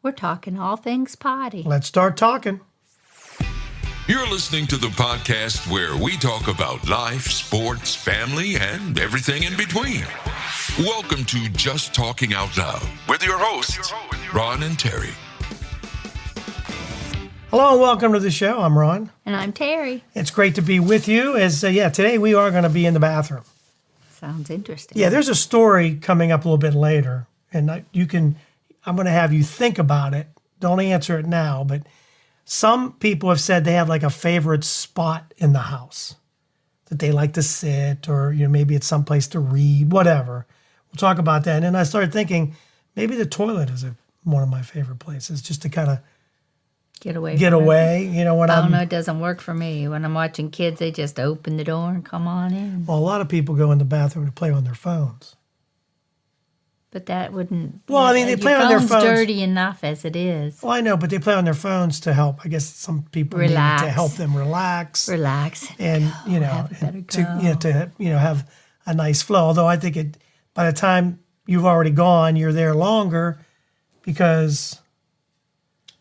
We're talking all things potty. Let's start talking. You're listening to the podcast where we talk about life, sports, family, and everything in between. Welcome to Just Talking Out Loud with your hosts, Ron and Terry. Hello and welcome to the show. I'm Ron. And I'm Terry. It's great to be with you. Today we are going to be in the bathroom. Sounds interesting. Yeah, there's a story coming up a little bit later, and I'm going to have you think about it. Don't answer it now, but some people have said they have like a favorite spot in the house that they like to sit, or maybe it's someplace to read, whatever. We'll talk about that. And then I started thinking maybe the toilet is one of my favorite places, just to kind of get away. I don't know, it doesn't work for me. When I'm watching kids, they just open the door and come on in. Well, a lot of people go in the bathroom to play on their phones. But that wouldn't... Well, I mean, they play on their phones. Dirty enough as it is. Well, I know, but they play on their phones to help. I guess some people relax. Need it to help them relax. And have a nice flow. Although I think by the time you've already gone, you're there longer because...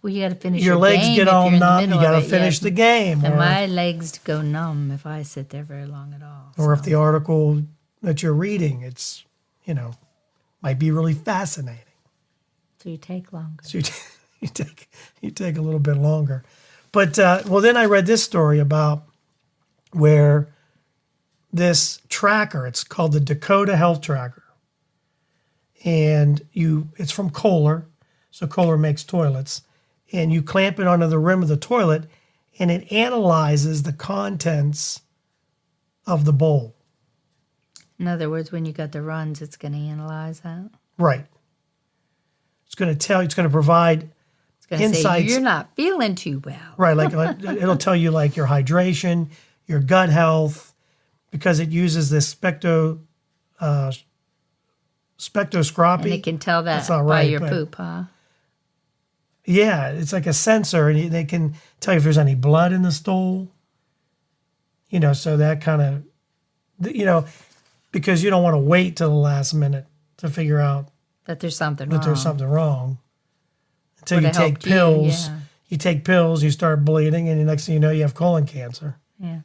Well, you got to finish your legs game get all numb. You got to it, finish the game. And my legs go numb if I sit there very long at all. Or if the article that you're reading, it's, might be really fascinating. So you take longer. So you take a little bit longer. But, then I read this story about where this tracker, it's called the Dekoda health tracker. And it's from Kohler. So Kohler makes toilets. And you clamp it onto the rim of the toilet, and it analyzes the contents of the bowl. In other words, when you got the runs, it's going to analyze that. Right. It's going to provide insights. Say, you're not feeling too well. Right. Like it'll tell you like your hydration, your gut health, because it uses this spectroscopy. And it can tell that by your poop, huh? Yeah, it's like a sensor, and they can tell you if there's any blood in the stool. So that kind of, because you don't want to wait till the last minute to figure out that there's something wrong. Until you take pills. You take pills, you start bleeding, and the next thing you know, you have colon cancer. Yeah,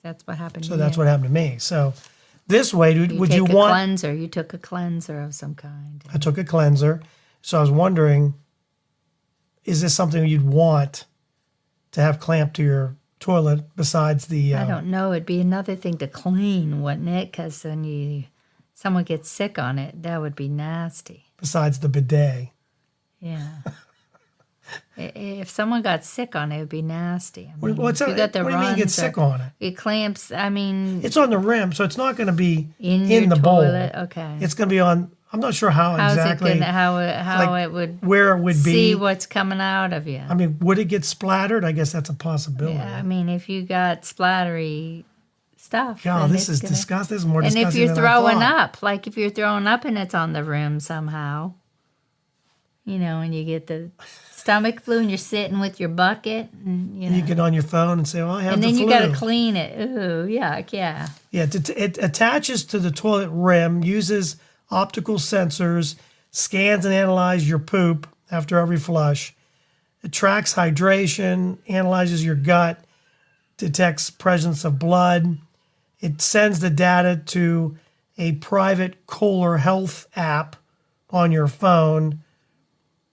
that's what happened to me. So that's what happened to me. So this way, would you want... cleanser? You took a cleanser of some kind. I took a cleanser. So I was wondering, is this something you'd want to have clamped to your toilet besides the... I don't know. It'd be another thing to clean, wouldn't it? Because then someone gets sick on it. That would be nasty. Besides the bidet. Yeah. If someone got sick on it, it would be nasty. I mean, what do you mean get sick on it? It clamps, It's on the rim, so it's not going to be in the toilet? bowl. Okay. It's going to be on... I'm not sure how exactly. It would where it would be. See what's coming out of you. I mean, would it get splattered? I guess that's a possibility. Yeah, I mean, if you got splattery stuff. God, this is disgusting. This is more disgusting. And if you're throwing up, like if you're throwing up and it's on the rim somehow, and you get the stomach flu and you're sitting with your bucket, and you get on your phone and say, "Well, I have the flu." And then you got to clean it. Ooh, yuck, yeah. Yeah, it attaches to the toilet rim, uses optical sensors, scans and analyzes your poop after every flush. It tracks hydration, analyzes your gut, detects presence of blood. It sends the data to a private Kohler health app on your phone,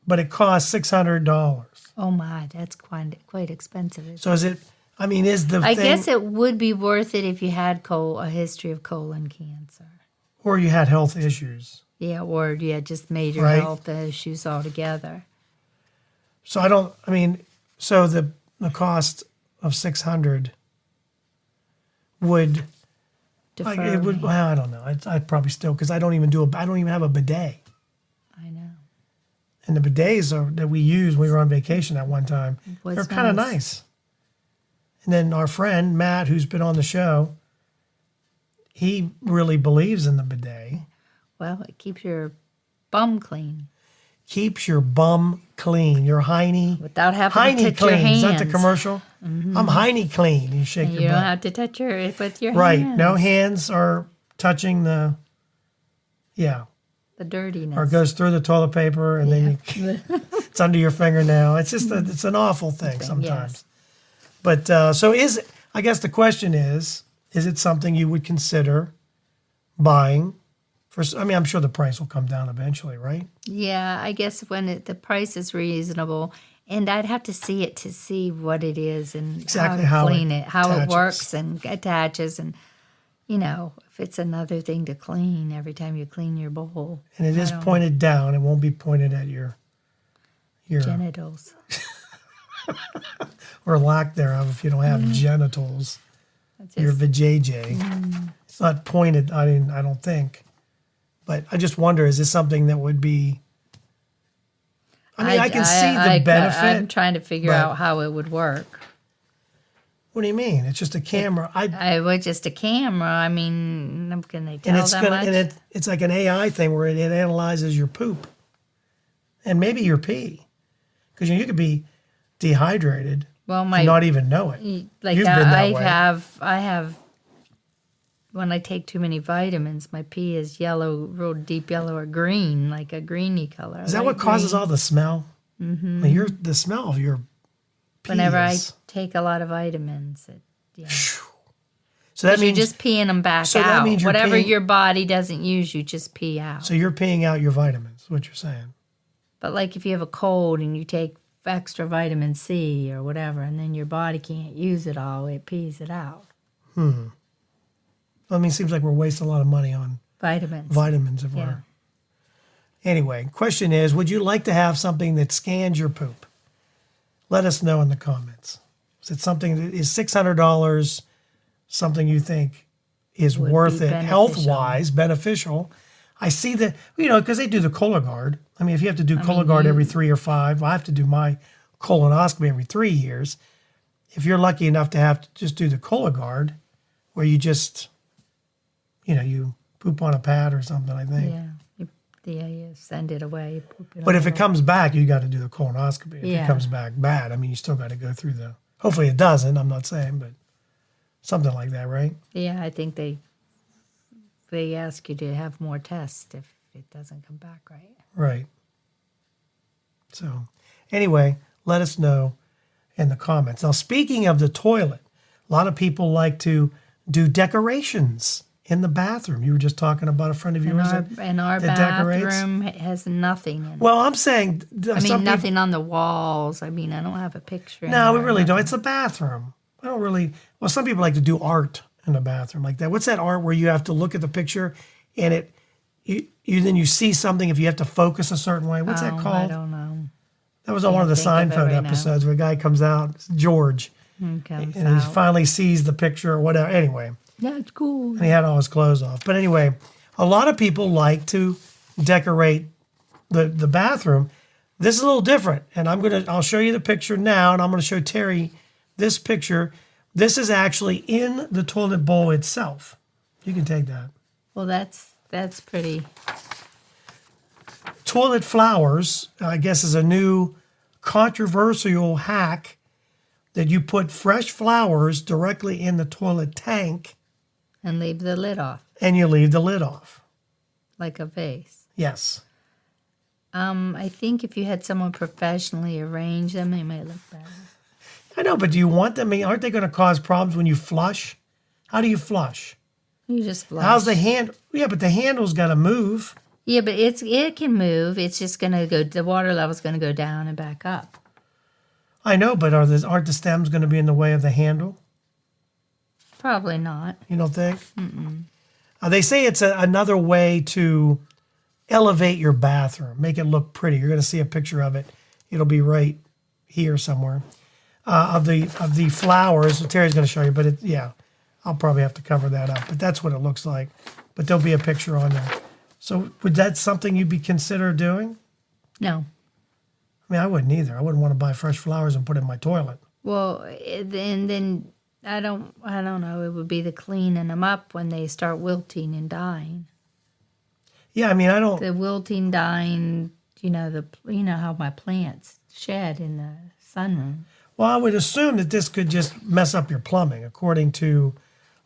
but it costs $600. Oh my, that's quite expensive. So is it? I mean, I guess it would be worth it if you had a history of colon cancer. Or you had health issues. Yeah, or just major health issues altogether. So the cost of $600 would defer. Well, I don't know. I'd probably still, because I don't even have a bidet. I know. And the bidets that we used when we were on vacation at one time, they're kind of nice. And then our friend Matt, who's been on the show, he really believes in the bidet. Well, it keeps your bum clean. Keeps your bum clean. Your hiney. Without having to touch clean. your hands. Is that the commercial? Mm-hmm. I'm hiney clean. You shake your butt. You don't have to touch it with your hands. Right. No hands are touching the dirtiness. Or it goes through the toilet paper and then you It's under your fingernail. It's just it's an awful thing sometimes. But so I guess the question is it something you would consider buying? I'm sure the price will come down eventually, right? Yeah, I guess when the price is reasonable, and I'd have to see it to see what it is and Exactly how to clean it, how attaches. it works and attaches, and if it's another thing to clean every time you clean your bowl. And it is pointed down. It won't be pointed at your genitals. Or lack thereof if you don't have genitals. Your vajayjay. It's not pointed, I don't think. But I just wonder, is this something that would be... I can see the benefit. I'm trying to figure out how it would work. What do you mean? It's just a camera. It was just a camera. Can they tell and that much? And it's like an AI thing where it analyzes your poop. And maybe your pee. Because you could be dehydrated and not even know it. Like You've been that way. I have, when I take too many vitamins, my pee is yellow, real deep yellow or green, like a greeny color. Is that what causes all the smell? Mm-hmm. The smell of your pee whenever I take a lot of vitamins. So that means you're just peeing them back out. That means whatever your body doesn't use, you just pee out. So you're peeing out your vitamins, is what you're saying. But like if you have a cold and you take extra vitamin C or whatever, and then your body can't use it all, it pees it out. It seems like we're wasting a lot of money on vitamins. Anyway, question is, would you like to have something that scans your poop? Let us know in the comments. Is it something that is $600, something you think is worth it, health-wise, beneficial? I see that, because they do the Cologuard. If you have to do Cologuard every 3 or 5, I have to do my colonoscopy every 3 years. If you're lucky enough to have to just do the Cologuard, where you just, you poop on a pad or something, I think. You send it away. But if it comes back, you got to do the colonoscopy. If it comes back bad, you still got to go through hopefully it doesn't, I'm not saying, but something like that, right? Yeah, I think they ask you to have more tests if it doesn't come back right. Right. So, anyway, let us know in the comments. Now, speaking of the toilet, a lot of people like to do decorations in the bathroom. You were just talking about a friend of yours and our bathroom has nothing in it. Well, I'm saying... nothing on the walls. I don't have a picture. No, we really don't. It's a bathroom. I don't really... Well, some people like to do art in the bathroom like that. What's that art where you have to look at the picture and then you see something if you have to focus a certain way? What's that called? I don't know. That was on one of the Seinfeld episodes where a guy comes out, it's George, and he finally sees the picture or whatever. Anyway. That's cool. And he had all his clothes off. But anyway, a lot of people like to decorate the bathroom. This is a little different, and I'll show you the picture now, and I'm going to show Terry this picture. This is actually in the toilet bowl itself. You can take that. Well, that's pretty. Toilet flowers, I guess, is a new controversial hack that you put fresh flowers directly in the toilet tank. And leave the lid off. And you leave the lid off. Like a vase. Yes. I think if you had someone professionally arrange them, they might look better. I know, but do you want them? Aren't they going to cause problems when you flush? How do you flush? You just flush. How's the hand? Yeah, but the handle's got to move. Yeah, but it can move. It's just going to go, the water level's going to go down and back up. I know, but aren't the stems going to be in the way of the handle? Probably not. You don't think? They say it's another way to elevate your bathroom, make it look pretty. You're going to see a picture of it. It'll be right here somewhere. Of the flowers. Terry's going to show you, but I'll probably have to cover that up. But that's what it looks like. But there'll be a picture on there. So would that something you'd be consider doing? No. I wouldn't either. I wouldn't want to buy fresh flowers and put it in my toilet. Well, and then I don't know. It would be the cleaning them up when they start wilting and dying. Yeah, I don't. The wilting, dying. You know how my plants shed in the sunroom. Well, I would assume that this could just mess up your plumbing, according to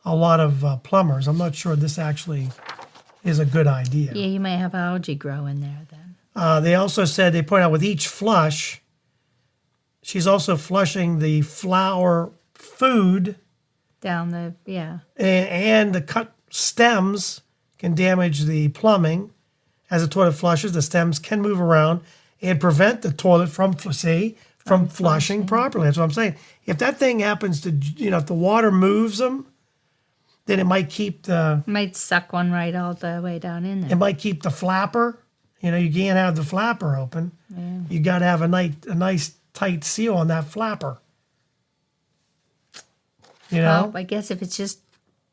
a lot of plumbers. I'm not sure this actually is a good idea. Yeah, you may have algae grow in there then. They also said, they point out with each flush, she's also flushing the flower food, Down the, yeah. and the cut stems can damage the plumbing. As the toilet flushes, the stems can move around and prevent the toilet from flushing properly. That's what I'm saying. If that thing happens to, if the water moves them, then it might keep Might suck one right all the way down in there. it might keep the flapper. You can't have the flapper open. Yeah. You got to have a nice tight seal on that flapper. Well, I guess if it's just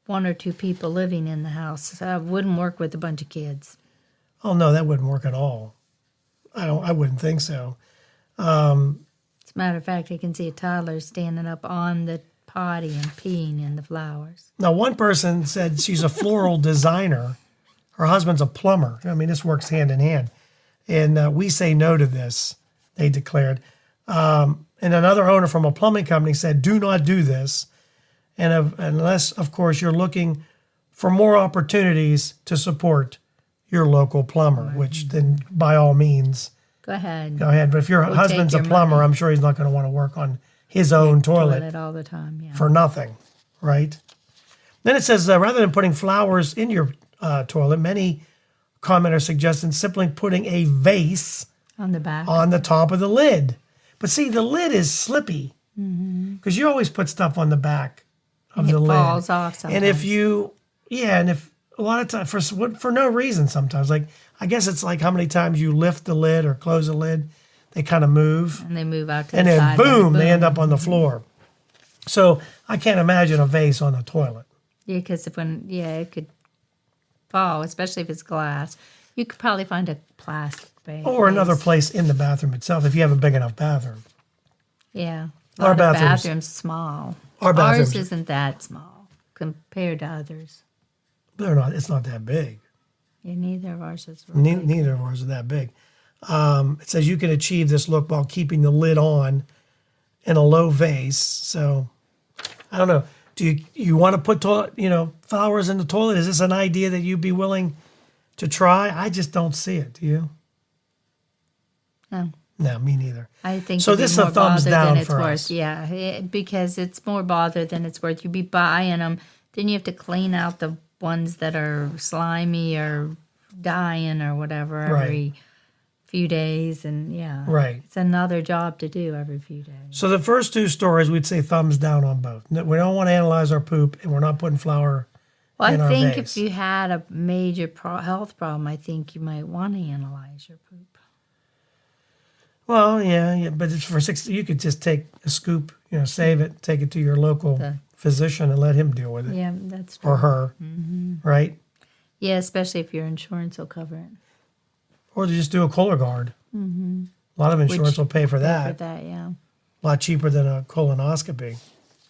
one or two people living in the house, it wouldn't work with a bunch of kids. Oh no, that wouldn't work at all. I wouldn't think so. As a matter of fact, I can see a toddler standing up on the potty and peeing in the flowers. Now, one person said she's a floral designer. Her husband's a plumber. I mean, this works hand in hand. And we say no to this, they declared. And another owner from a plumbing company said, do not do this. And unless, of course, you're looking for more opportunities to support your local plumber, which then by all means, Go ahead. But if your husband's a your plumber, money. I'm sure he's not going to want to work on his own toilet all the time, yeah. for nothing, right? Then it says, rather than putting flowers in your toilet, many commenters suggesting simply putting a vase On the back. on the top of the lid. But see, the lid is slippy because you always put stuff on the back of the It lid. falls off sometimes. And if a lot of times for no reason sometimes, like I guess it's like how many times you lift the lid or close the lid, they kind of move. And they move out to And the then side. boom, they end up on the floor. So I can't imagine a vase on the toilet. Yeah, because it could fall, especially if it's glass. You could probably find a plastic base. Or another place in the bathroom itself if you have a big enough bathroom. Yeah. A Our lot of bathrooms- bathrooms small. Our bathrooms- Ours isn't that small compared to others. They're not. It's not that big. Yeah, neither of ours is really big. Neither of ours are that big. It says you can achieve this look while keeping the lid on in a low vase. So I don't know. Do you want to put flowers in the toilet? Is this an idea that you'd be willing to try? I just don't see it. Do you? No. No, me neither. I think So it'd be this is a more thumbs bother down than it's for worth. us. Yeah, because it's more bother than it's worth. You'd be buying them, then you have to clean out the ones that are slimy or dying or whatever Right. every few days, and yeah, Right. it's another job to do every few days. So the first two stories, we'd say thumbs down on both. We don't want to analyze our poop, and we're not putting flour Well, in I our think vase. if you had a major health problem, I think you might want to analyze your poop. Well, yeah, but it's for 60. You could just take a scoop, save it, take it to your local physician, and let him deal with it, Yeah, that's true. or her, right? Yeah, especially if your insurance will cover it. Or to just do a Kohler guard. A lot of insurance will pay for For that. that, yeah, A lot cheaper than a colonoscopy.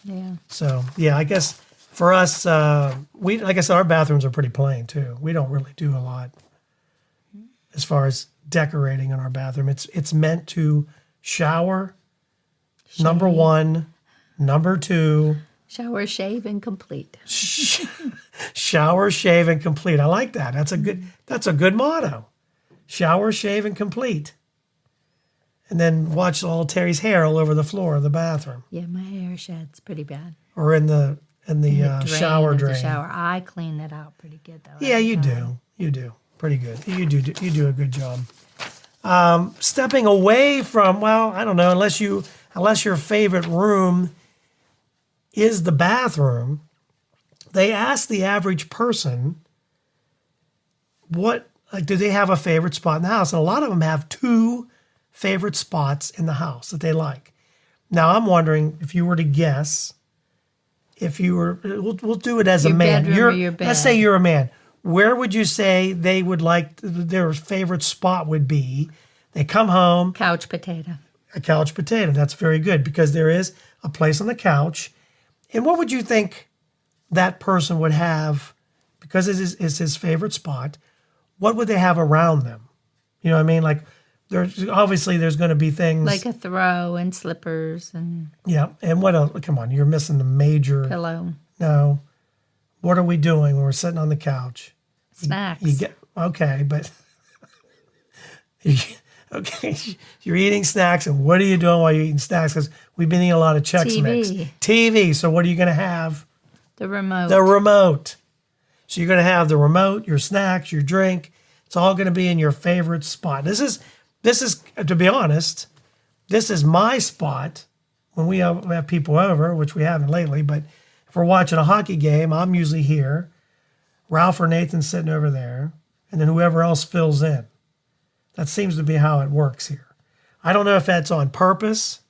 yeah. So yeah, I guess for us, like I said, our bathrooms are pretty plain too. We don't really do a lot as far as decorating in our bathroom. It's meant to shower. Number one, number two, Shower, shave, and complete. shower, shave, and complete. I like that. That's a good motto. Shower, shave, and complete. And then watch all Terry's hair all over the floor of the bathroom Yeah, my hair sheds pretty bad. or in the The shower of the drain. shower. I clean that out pretty good though. Yeah, every you time. do. You do pretty good. You do a good job. Stepping away from, I don't know, unless your favorite room is the bathroom. They asked the average person do they have a favorite spot in the house, and a lot of them have two favorite spots in the house that they like. Now I'm wondering if you were to guess, we'll do it as Your a man. bedroom or your Let's say bed? you're a man. Where would you say they would like their favorite spot would be? They come home, Couch potato. a couch potato. That's very good because there is a place on the couch. And what would you think that person would have, because it is his favorite spot, what would they have around them? You know what I mean? Like there's going to be things Like a throw and slippers and yeah. And what else? Come on, you're missing the major. pillow. No. What are we doing when we're sitting on the couch? Snacks. You get okay, but Okay, you're eating snacks, and what are you doing while you're eating snacks? Because we've been eating a lot of Chex Mix. TV. So what are you going to have? The remote. The remote. So you're going to have the remote, your snacks, your drink. It's all going to be in your favorite spot. This is, to be honest, this is my spot when we have people over, which we haven't lately. But if we're watching a hockey game, I'm usually here. Ralph or Nathan's sitting over there, and then whoever else fills in. That seems to be how it works here. I don't know if that's on purpose.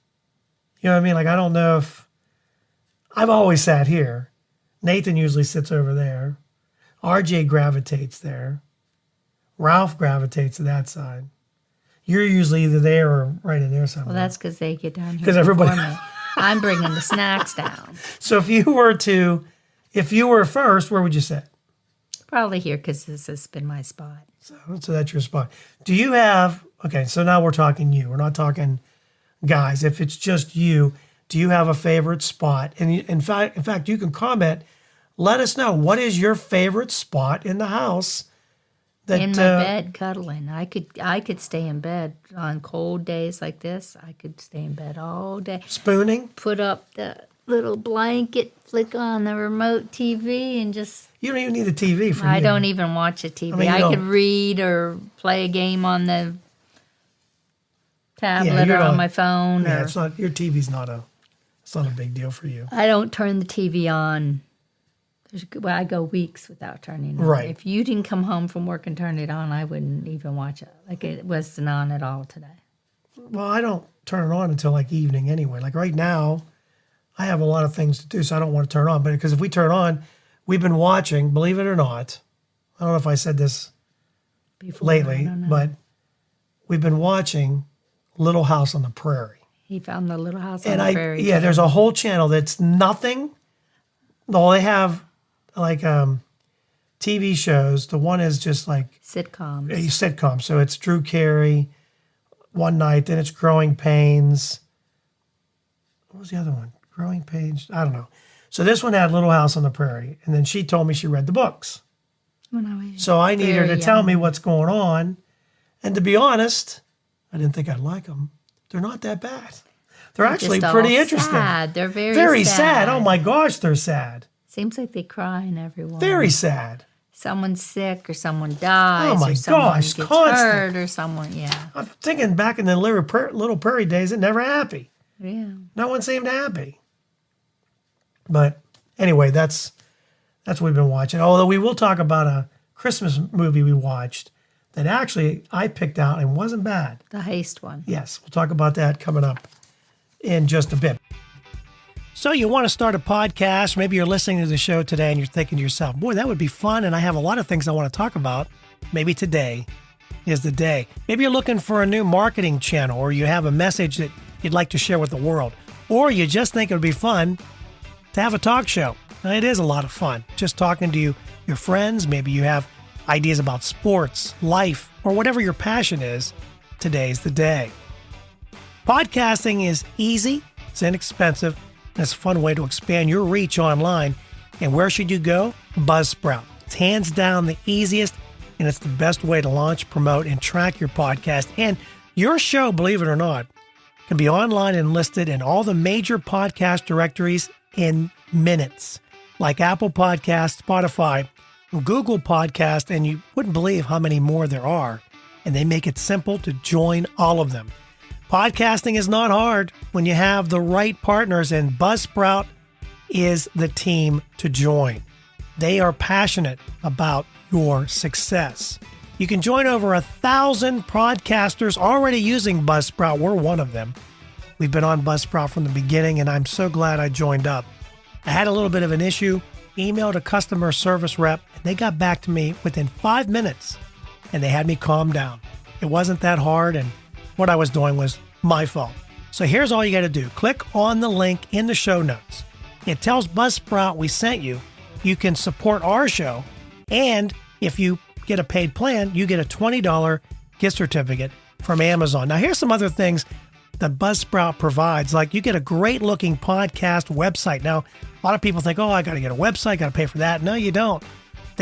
You know what I mean? Like, I don't know if... I've always sat here. Nathan usually sits over there. RJ gravitates there. Ralph gravitates to that side. You're usually either there or right in there somewhere. Well, that's because they get down here 'Cause everybody- before me. I'm bringing the snacks down. So if you were first, where would you sit? Probably here because this has been my spot. So that's your spot. Do you have... Okay, so now we're talking you. We're not talking guys. If it's just you, do you have a favorite spot? And in fact, you can comment. Let us know, what is your favorite spot in the house? In my bed, cuddling. I could stay in bed on cold days like this. I could stay in bed all day. Spooning? Put up the little blanket, flick on the remote TV, and just... You don't even need a TV for you. I don't even watch a TV. I mean, I could read or play a game on the tablet or on my phone. Yeah, or it's not... Your TV's not a big deal for you. I don't turn the TV on. I go weeks without turning it on. Right. If you didn't come home from work and turn it on, I wouldn't even watch it. Like, it wasn't on at all today. Well, I don't turn it on until like evening anyway. Like right now, I have a lot of things to do, so I don't want to turn it on. But because if we turn it on, we've been watching, believe it or not, I don't know if I said this Before, lately, but we've been watching Little House on the Prairie. He found the Little House on the Prairie. Yeah, there's a whole channel that's nothing. Well, they have like TV shows. The one is just like Sitcoms. a sitcom. So it's Drew Carey, One Night, then it's Growing Pains. What was the other one? Growing Pains? I don't know. So this one had Little House on the Prairie. And then she told me she read the books. When I was So I need her to very tell young. me what's going on. And to be honest, I didn't think I'd like them. They're not that bad. They're actually just pretty all interesting. Sad. They're very sad. Oh my gosh, they're sad. Seems like they cry in everyone. Very sad. Someone's sick or someone dies. Oh my or someone gosh, gets constant. hurt or someone, yeah. I'm thinking back in the Little Prairie days, it never happy. Yeah. No one seemed happy. But anyway, that's what we've been watching. Although we will talk about a Christmas movie we watched that actually I picked out and wasn't bad. The heist one. Yes, we'll talk about that coming up in just a bit. So you want to start a podcast, maybe you're listening to the show today and you're thinking to yourself, boy, that would be fun and I have a lot of things I want to talk about. Maybe today is the day. Maybe you're looking for a new marketing channel or you have a message that you'd like to share with the world. Or you just think it would be fun to have a talk show. Now, it is a lot of fun just talking to your friends. Maybe you have ideas about sports, life, or whatever your passion is. Today's the day. Podcasting is easy, it's inexpensive, and it's a fun way to expand your reach online. And where should you go? Buzzsprout. It's hands down the easiest, and it's the best way to launch, promote, and track your podcast. And your show, believe it or not, can be online and listed in all the major podcast directories in minutes, like Apple Podcasts, Spotify, Google Podcasts, and you wouldn't believe how many more there are. And they make it simple to join all of them. Podcasting is not hard when you have the right partners, and Buzzsprout is the team to join. They are passionate about your success. You can join over 1,000 podcasters already using Buzzsprout. We're one of them. We've been on Buzzsprout from the beginning, and I'm so glad I joined up. I had a little bit of an issue, emailed a customer service rep, and they got back to me within 5 minutes, and they had me calm down. It wasn't that hard, and what I was doing was my fault. So here's all you got to do. Click on the link in the show notes. It tells Buzzsprout we sent you. You can support our show, and if you get a paid plan, you get a $20 gift certificate from Amazon. Now, here's some other things that Buzzsprout provides. Like, you get a great looking podcast website. Now, a lot of people think, oh, I got to get a website, got to pay for that. No, you don't.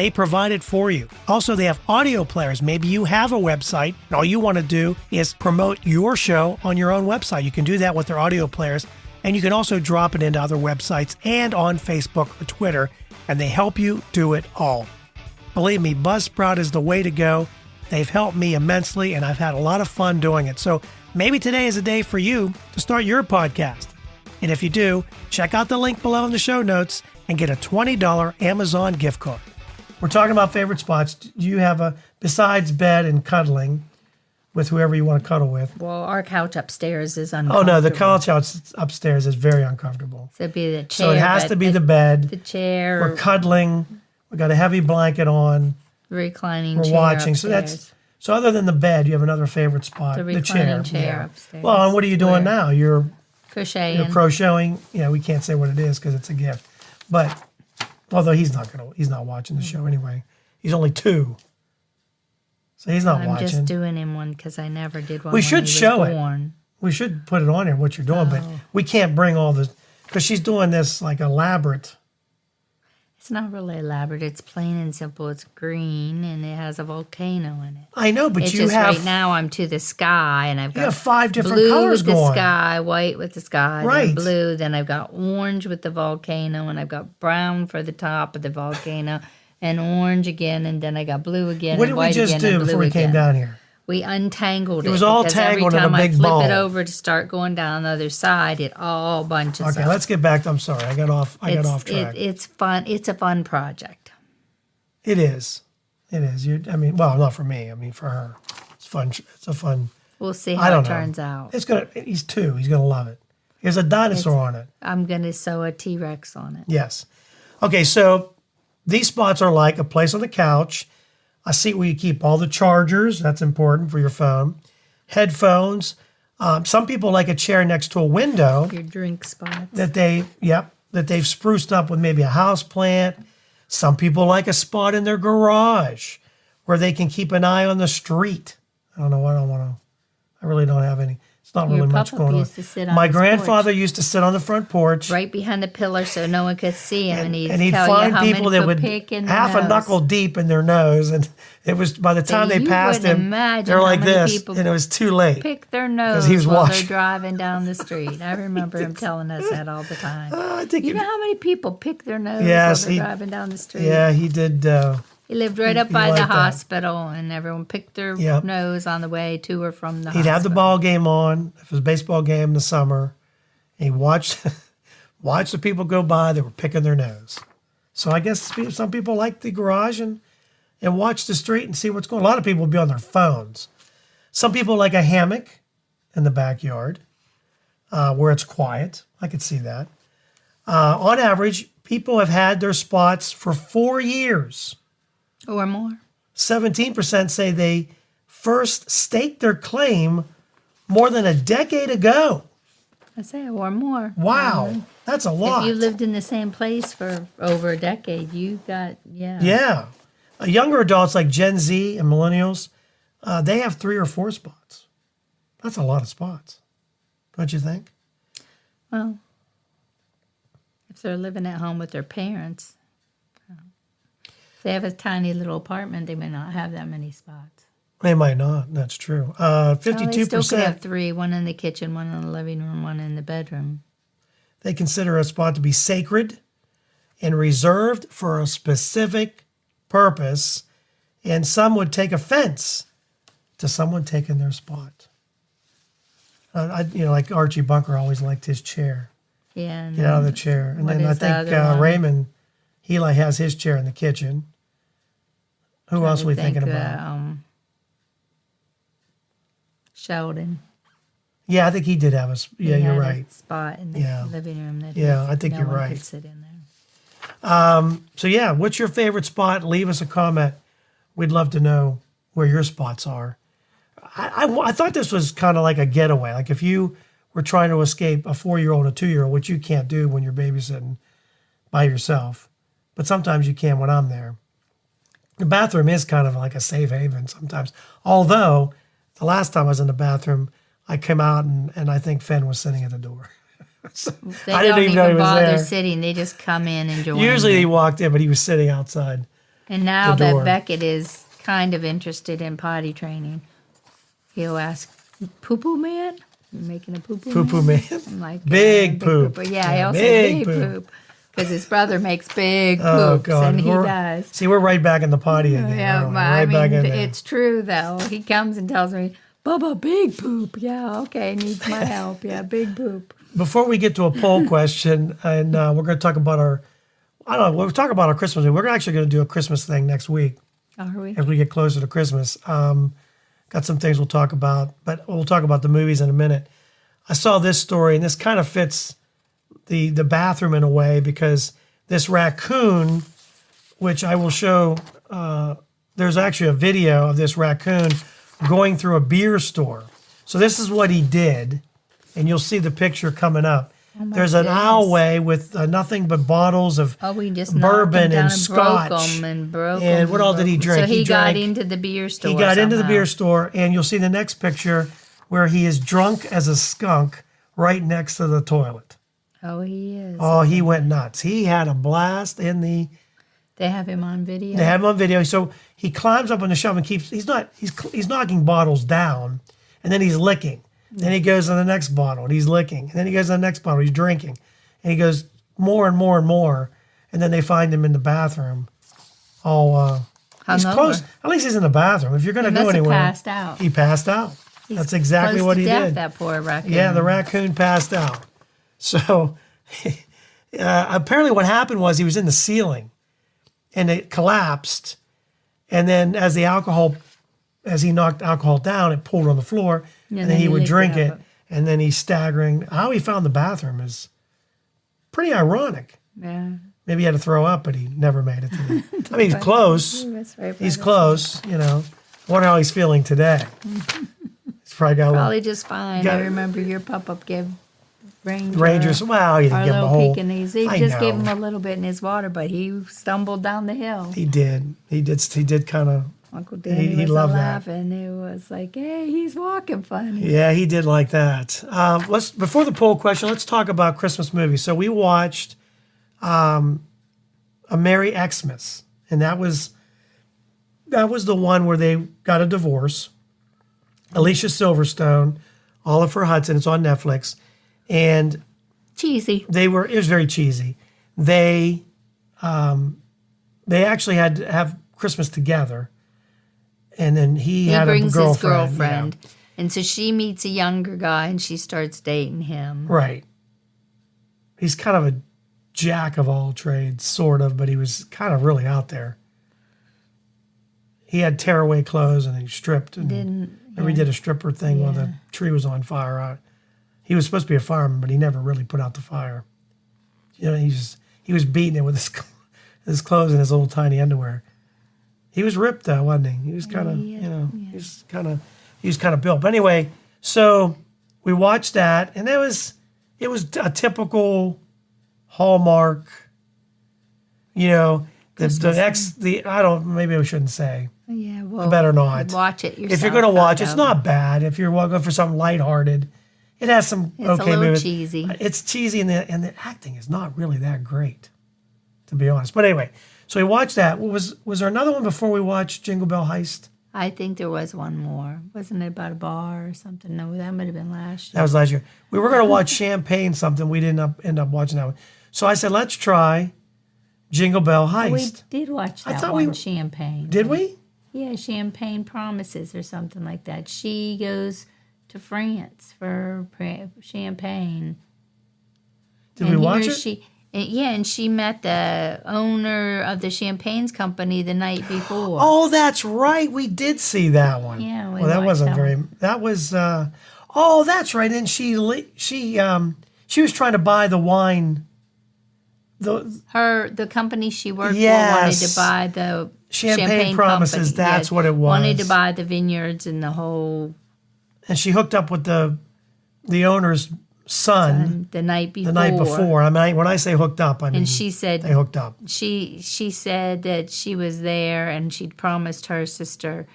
They provide it for you. Also, they have audio players. Maybe you have a website and all you want to do is promote your show on your own website. You can do that with their audio players. And you can also drop it into other websites and on Facebook or Twitter, and they help you do it all. Believe me, Buzzsprout is the way to go. They've helped me immensely, and I've had a lot of fun doing it. So maybe today is a day for you to start your podcast. And if you do, check out the link below in the show notes and get a $20 Amazon gift card. We're talking about favorite spots. Do you have a, besides bed and cuddling with whoever you want to cuddle with? Well, our couch upstairs is uncomfortable. Oh, no, the couch upstairs is very uncomfortable. So it'd be the chair. So it has to be the bed. The chair. We're cuddling. We got a heavy blanket on. Reclining We're chair watching. upstairs. So other than the bed, you have another favorite spot. The The chair. reclining chair Yeah. upstairs. Well, and what are you doing Where? now? You're Crocheting. crocheting. Yeah, we can't say what it is because it's a gift. But although he's not watching the show anyway. He's only 2. So he's not I'm watching. just doing him one because I never did one. We when should he was show it. born. We should put it on here, what you're doing, but we can't bring all the, because she's doing this like elaborate. It's not really elaborate. It's plain and simple. It's green and it has a volcano in it. I know, but It's you just have, right now I'm to the sky and I've got have 5 different blue colors with the going. sky, white with the sky, Right. then blue. Then I've got orange with the volcano and I've got brown for the top of the volcano and orange again and then I got blue again What and did we white just again do and blue before we again. came down here? We untangled it. It was all because tangled in a every time big I flip ball. it over to start going down the other side, it all bunches Okay, up. let's get back. I'm sorry, I got off track. It's fun. It's a fun project. It is. It is. Well, not for me. I mean, for her, it's fun. It's a fun. We'll see I how don't it know. turns out. It's gonna. He's 2. He's gonna love it. There's a dinosaur on it. I'm going to sew a T-Rex on it. Yes. Okay, so these spots are like a place on the couch, a seat where you keep all the chargers. That's important for your phone. Headphones. Some people like a chair next to a window Your drink spots. that they've spruced up with maybe a house plant. Some people like a spot in their garage where they can keep an eye on the street. I don't know. I really don't have any. It's not Your really much papa going on. used to sit on My his grandfather used to sit on the front porch. right behind the pillar so no one could see him. And And he'd he'd tell find you how people many that put would pick in half their a nose. knuckle deep in their nose, and it was by the time they you passed wouldn't him, imagine they're how like many this, people and it was too late. Pick their nose he was while watching. they're driving down the street. I remember him telling us that all the time. I think You know how many people pick their nose Yes, while they're driving down the street? yeah, he did. He lived right up he by the liked that. hospital, and everyone picked their Yep. nose on the way to or from the He'd hospital. have the ball game on. If it was a baseball game in the summer, and he watched the people go by that were picking their nose. So I guess some people like the garage and watch the street and see what's going on. A lot of people will be on their phones. Some people like a hammock in the backyard where it's quiet. I could see that. On average, people have had their spots for 4 years. Or more. 17% say they first staked their claim more than a decade ago. I say or more. Wow, that's a lot. If you lived in the same place for over a decade, you got, Yeah. Younger adults like Gen Z and millennials, they have 3 or 4 spots. That's a lot of spots. Don't you think? Well, if they're living at home with their parents, if they have a tiny little apartment, they may not have that many spots. They might not. That's true. Well, they still 52%, could have 3, one in the kitchen, one in the living room, one in the bedroom. they consider a spot to be sacred and reserved for a specific purpose. And some would take offense to someone taking their spot. Like Archie Bunker always liked his chair. Yeah. And Get out of the chair. And What then I is the think other one? Raymond Healy has his chair in the kitchen. Who else are we thinking about? Sheldon. Yeah, I think he did have He you're had right. a spot in the Yeah. living room that Yeah, I think no you're one right. could sit in there. So yeah, what's your favorite spot? Leave us a comment. We'd love to know where your spots are. I thought this was kind of like a getaway. Like if you were trying to escape a 4-year-old and a 2-year-old, which you can't do when you're babysitting by yourself, but sometimes you can when I'm there. The bathroom is kind of like a safe haven sometimes. Although the last time I was in the bathroom, I came out and I think Finn was sitting at the door. So They I don't didn't even know he was bother there. sitting. They just come in and join. Usually you. he walked in, but he was sitting outside. And now the that door. Beckett is kind of interested in potty training, he'll ask, "Poo-poo man? You making a poo-poo Poo-poo man?" man. I'm like, Big "Yeah, poop. pooper." Yeah, Yeah, he'll big say big poop. Because his brother makes big Oh, poops, God. and he We're- does. See, we're right back in the potty again. Yeah, aren't we? but Right I back mean, in there. it's true, though. He comes and tells me, "Bubba, big poop." Yeah, okay, needs my help. Yeah, big poop. Before we get to a poll question, and we're going to talk about we're talking about our Christmas movie. We're actually going to do a Christmas thing next week Are we? as we get closer to Christmas. Got some things we'll talk about, but we'll talk about the movies in a minute. I saw this story, and this kind of fits the bathroom in a way, because this raccoon, which I will show, there's actually a video of this raccoon going through a beer store. So this is what he did, and you'll see the picture coming up. There's an goodness. aisleway with nothing but bottles of Oh, we just bourbon knocked him down and and scotch. broke 'em and broke 'em And what all did he broke 'em. drink? So he He got drank- into the beer store. He got into the somehow. beer store, and you'll see the next picture where he is drunk as a skunk right next to the toilet. Oh, he is. Oh, he went nuts. He had a blast in the. They have him on video. They have him on video. So he climbs up on the shelf and keeps. He's knocking bottles down, and then he's licking. Then he goes to the next bottle and he's licking. And then he goes to the next bottle. He's drinking, and he goes more and more and more. And then they find him in the bathroom. All he's Hungover. close. At least he's in the bathroom. If you're going to He go must have anywhere, passed out. he passed out. That's exactly Close what to he death, did. That poor raccoon. Yeah, the raccoon passed out. So apparently what happened was he was in the ceiling and it collapsed. And then as he knocked alcohol down, it pulled on the floor, and then he would licked drink it it. up. And then he's staggering. How he found the bathroom is pretty ironic. Yeah. Maybe he had to throw up, but he never made it to the. I mean, he's close. That's right, He's brother. close, I wonder how he's feeling today. He's probably got a little Probably just fine. Got- I remember your pop-up gave Rangers. Well, he didn't our give him a little whole. Pekingese. He I just gave know. him a little bit in his water, but he stumbled down the hill. He did. He did kind of. Uncle Danny he was loved that. laughing. It was like, hey, he's walking funny. Yeah, he did like that. Before the poll question, let's talk about Christmas movies. So we watched A Merry Xmas, and that was the one where they got a divorce. Alicia Silverstone, Oliver Hudson. It's on Netflix, and Cheesy. it was very cheesy. They actually had to have Christmas together, and then he had brings a his girlfriend. girlfriend. And so she meets a younger guy and she starts dating him. Yeah. Right. He's kind of a jack of all trades, sort of, but he was kind of really out there. He had tearaway clothes and he stripped and he did a stripper thing while the tree was on fire. He was supposed to be a fireman, but he never really put out the fire. He was beating it with his clothes and his little tiny underwear. He was ripped though, wasn't he? He was kind of, he was kind of built. But anyway, so we watched that, and it was a typical Hallmark. Maybe I shouldn't say. Yeah, well, I better not. watch it yourself. If you're going to watch, it's find not bad. If you're going for something lighthearted, it has some It's okay a little movies. cheesy. It's cheesy, and the acting is not really that great, to be honest. But anyway, so we watched that. Was there another one before we watched Jingle Bell Heist? I think there was one more. Wasn't it about a bar or something? No, that might have been last That year. was last year. We were going to watch Champagne something. We didn't end up watching that one. So I said, let's try Jingle Bell Heist. We did watch that thought one, Champagne. Did we? Yeah, Champagne Promises or something like that. She goes to France for champagne. Did we watch it? And she met the owner of the champagnes company the night before. Oh, that's right. We did see that one. Yeah, we well, that watched wasn't that very. one. That was. Oh, that's right. And she was trying to buy the wine. The company she worked Yes. for wanted to buy the Champagne Promises, company. that's what it Wanted to was. buy the vineyards and the whole And she hooked up with the owner's son the night before. the night before. I mean, when I say hooked up, I mean And she said they hooked up. she said that she was there and she'd promised her sister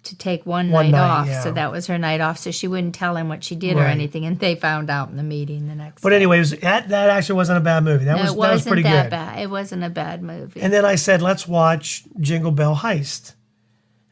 to take one One night night, off. yeah. So that was her night off. So she wouldn't tell him what she did or Right. anything. And they found out in the meeting the next But day. anyway, that actually wasn't a bad movie. That was pretty good. Bad. It wasn't a bad movie. And then I said, let's watch Jingle Bell Heist.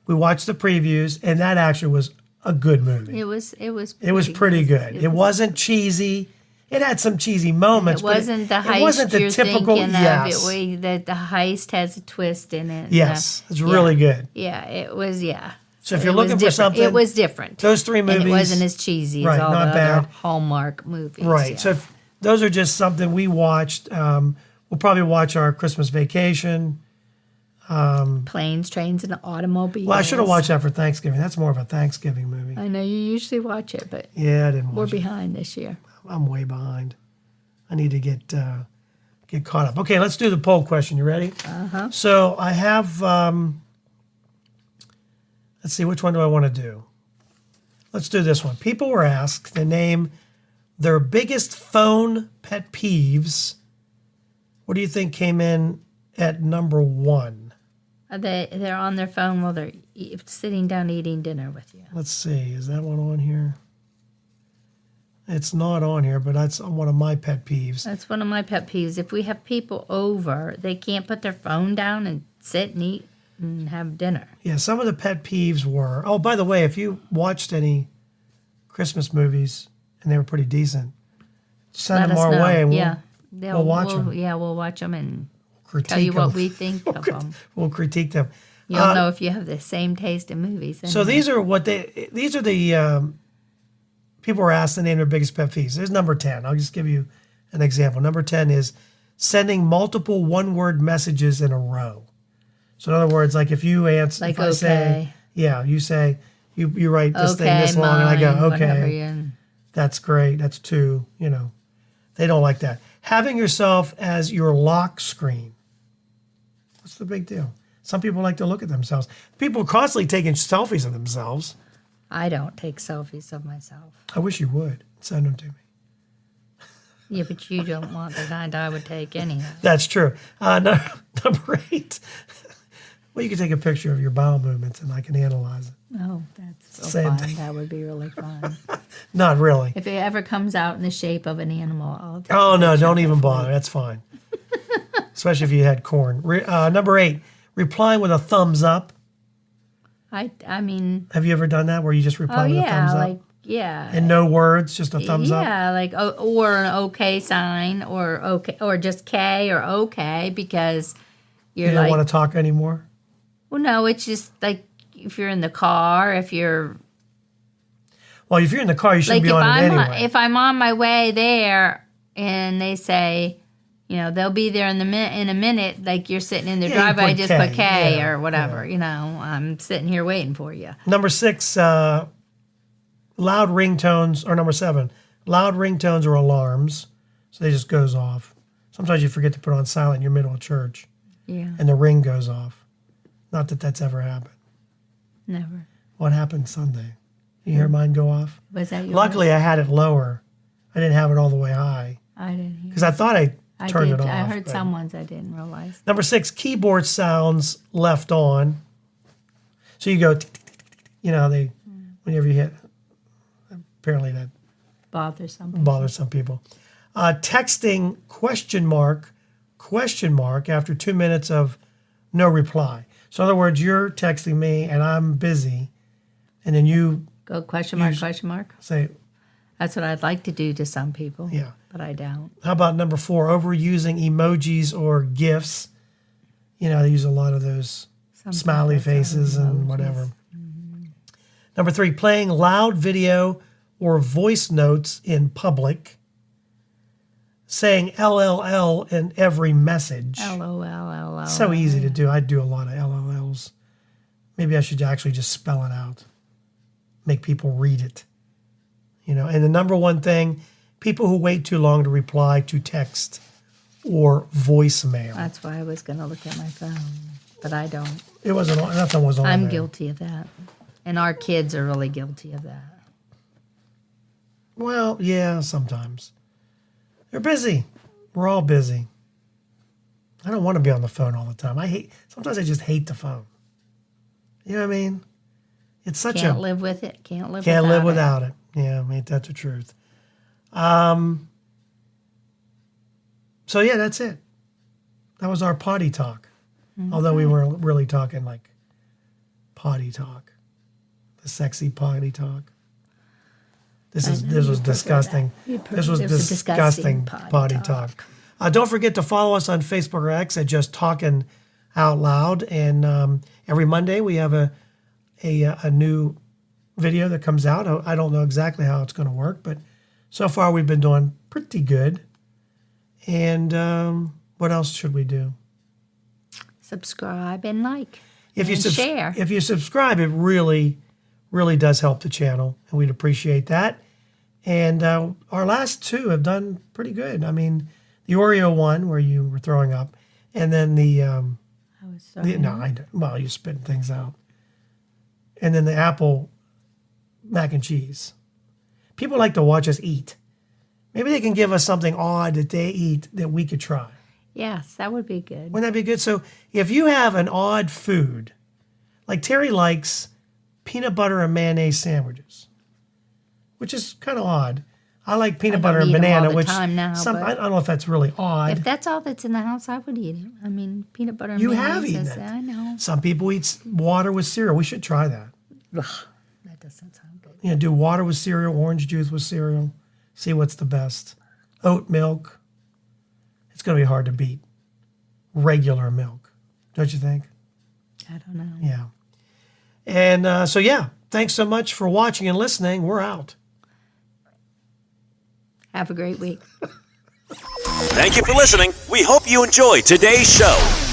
We watched the previews, and that actually was a good movie. It was pretty good. It wasn't cheesy. It had some cheesy moments. It wasn't the heist It wasn't the you're typical. thinking Yes. of. The heist has a twist in it. Yes. It's really good. Yeah, it was. Yeah. So if you're It was looking for different. something, it was different. those three movies. And it wasn't as cheesy Right, as all not the bad. other Hallmark movies. Right. Yeah. So if those are just something we watched. We'll probably watch our Christmas Vacation. Planes, Trains, and Automobiles. Well, I should have watched that for Thanksgiving. That's more of a Thanksgiving movie. I know you usually watch it, but Yeah, I didn't we're watch it. behind this year. I'm way behind. I need to get caught up. Okay, let's do the poll question. You ready? Uh-huh. So I have. Let's see, which one do I want to do? Let's do this one. People were asked to name their biggest phone pet peeves. What do you think came in at number 1? They're on their phone while they're sitting down eating dinner with you. Let's see. Is that one on here? It's not on here, but that's one of my pet peeves. That's one of my pet peeves. If we have people over, they can't put their phone down and sit and eat and have dinner. Yeah, some of the pet peeves were. Oh, by the way, if you watched any Christmas movies and they were pretty decent, send Let them us our know. way and Yeah. we'll watch them. Yeah, we'll watch them and Critique tell you what them. we think of them. We'll critique them. You'll know if you have the same taste in movies. So anyway. these are the people were asked to name their biggest pet peeves. There's number 10. I'll just give you an example. Number 10 is sending multiple one-word messages in a row. So in other words, like if you answer, Like, if I say, okay. you say, you write this thing Okay, this long, and I go, mine, whatever, okay, yeah. that's great, that's 2, They don't like that. Having yourself as your lock screen. What's the big deal? Some people like to look at themselves. People are constantly taking selfies of themselves. I don't take selfies of myself. I wish you would. Send them to me. Yeah, but you don't want the kind I would take anyhow. That's true. Number 8. Well, you can take a picture of your bowel movements and I can analyze it. Oh, that's so Same fun. thing. That would be really fun. Not really. If it ever comes out in the shape of an animal, I'll take Oh, a no, picture don't of even it. bother. That's fine. Especially if you had corn. Number 8, replying with a thumbs up. I mean, Have you ever done that where you just reply oh with a yeah, thumbs up? like yeah. And no words, just a thumbs up? Yeah, like or an okay sign or okay or just K or okay because You you're don't like, want to talk anymore? well, no, it's just like if you're in the car, if you're Well, if you're in the car, you shouldn't like be on it anyway. if I'm on my way there and they say, they'll be there in a minute, like you're sitting in the Yeah, you driveway, put just K, put K yeah, or whatever, I'm sitting here waiting for you. Number 6, loud ringtones, or number 7, loud ringtones or alarms. So they just goes off. Sometimes you forget to put on silent in your middle of church Yeah, and the ring goes off. Not that that's ever happened. never. What happened Sunday? You hear mine go off? Was that your Luckily, I had it lower. I didn't have it all the way high I didn't hear. because I thought I turned it off. I heard but- some ones I didn't realize. Number 6, keyboard sounds left on. So you go, whenever you hit. Apparently that Bothersome. bothers some people. Texting question mark after 2 minutes of no reply. So in other words, you're texting me and I'm busy, and then you Go question mark, question mark. say, That's what I'd like to do to some people. yeah. But I don't. How about number 4, overusing emojis or GIFs? They use a lot of those Some smiley people don't faces and emojis. whatever. Number 3, playing loud video or voice notes in public. Saying LLL in every message. LOL. So easy to do. I do a lot of LLLs. Maybe I should actually just spell it out. Make people read it. And the number 1 thing, people who wait too long to reply to text or voicemail. That's why I was going to look at my phone. But I don't. It wasn't. Nothing was on I'm there. guilty of that. And our kids are really guilty of that. Well, yeah, sometimes. They're busy. We're all busy. I don't want to be on the phone all the time. Sometimes I just hate the phone. You know what I mean? It's such Can't a live with it. Can't live without it. Yeah, I mean, that's the truth. So yeah, that's it. That was our potty talk. Although we weren't really talking like potty talk, the sexy potty talk. This was disgusting. This was disgusting potty talk. Don't forget to follow us on Facebook or X at Just Talking Out Loud. And every Monday we have a new video that comes out. I don't know exactly how it's going to work, but so far we've been doing pretty good. And what else should we do? Subscribe and like. If you share. If you subscribe, it really, really does help the channel, and we'd appreciate that. And our last two have done pretty good. I mean, the Oreo one where you were throwing up, and then the you spitting things out, and then the apple mac and cheese. People like to watch us eat. Maybe they can give us something odd that they eat that we could try. Yes, that would be good. Wouldn't that be good? So if you have an odd food, like Terry likes peanut butter and mayonnaise sandwiches, which is kind of odd. I like peanut butter and banana, which I don't know if that's really odd. If that's all that's in the house, I would eat it. I mean, peanut butter and you mayonnaise. have eaten it. I know. Some people eat water with cereal. We should try that. Ugh, that doesn't sound good. You know, do water with cereal, orange juice with cereal. See what's the best. Oat milk. It's going to be hard to beat regular milk, don't you think? I don't know. Yeah. And so, yeah, thanks so much for watching and listening. We're out. Have a great week. Thank you for listening. We hope you enjoyed today's show.